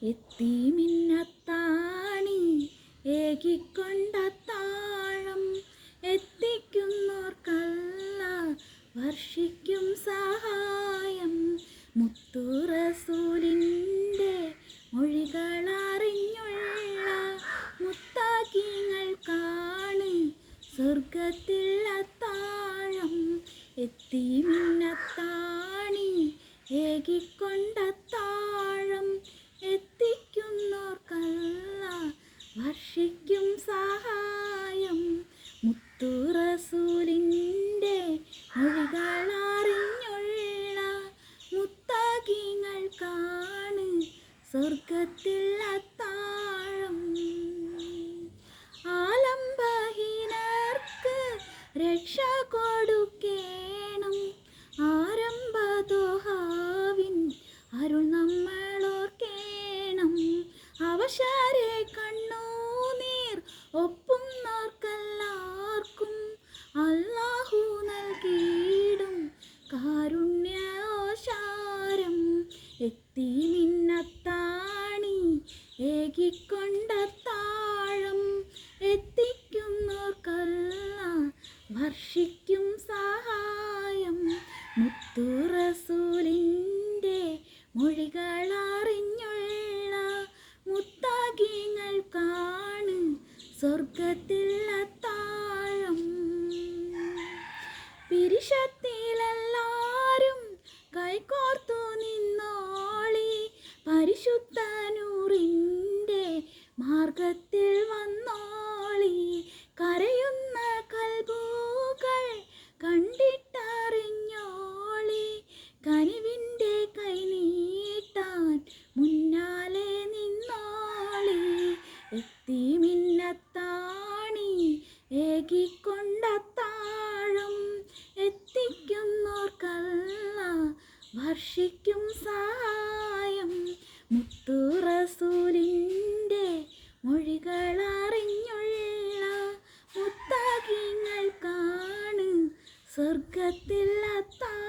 എത്തി മിന്നത്താണി ഏകിക്കൊണ്ടത്താഴം എത്തിക്കുന്നോർക്കല്ല വർഷിക്കും സഹായം. മുത്തുറസൂലിൻ്റെ മൊഴികളറിഞ്ഞുള്ള മുത്താക്കിങ്ങൾക്കാണ് സ്വർഗത്തിൽ അത്താഴം. എത്തി മിന്നത്താണി ഏകിക്കൊണ്ടത്താഴം എത്തിക്കുന്നോർക്കല്ല വർഷിക്കും സഹായം. മുത്തുറസൂലിൻ്റെ മൊഴികളറിഞ്ഞുള്ള മുത്താകിങ്ങൾക്കാണ് സ്വർഗത്തിൽ അത്താഴം. ആലംബഹീനർക്ക് രക്ഷ കൊടുക്കേണം ആരംഭദോഹാവിൻ അരുൾ നമ്മളോർക്കേണം. അവശരെ കണ്ണുനീർ ഒപ്പുന്നോർക്കെല്ലാവർക്കും അല്ലാഹു നൽകിയിടും കാരുണ്യോശാരം. എത്തി മിന്നത്താണി ഏകിക്കൊണ്ടത്താഴം എത്തിക്കുന്നോർക്കല്ല വർഷിക്കും സഹായം. മുത്തുറസൂലിൻ്റെ മൊഴികളറിഞ്ഞുള്ള മുത്താകിങ്ങൾക്കാണ് സ്വർഗത്തിൽ അത്താഴം. പിരിശത്തിലെല്ലാരും കൈകോർത്തു നിന്നോളി പരിശുദ്ധ നൂറിൻ്റെ മാർഗത്തിൽ വന്നോളി. കരയുന്ന കൽബുകൾ കണ്ടിട്ടറിഞ്ഞോളി കനിവിൻ്റെ കൈ നീട്ടാൻ മുന്നാലെ നിന്നോളി. എത്തി മിന്നത്താണി ഏകിക്കൊണ്ടത്താഴം എത്തിക്കുന്നോർക്കല്ല വർഷിക്കും സഹായം. മുത്തുറസൂലിൻ്റെ മൊഴികളറിഞ്ഞുള്ള മുത്താകിങ്ങൾക്കാണ് സ്വർഗത്തിൽ അത്താഴം.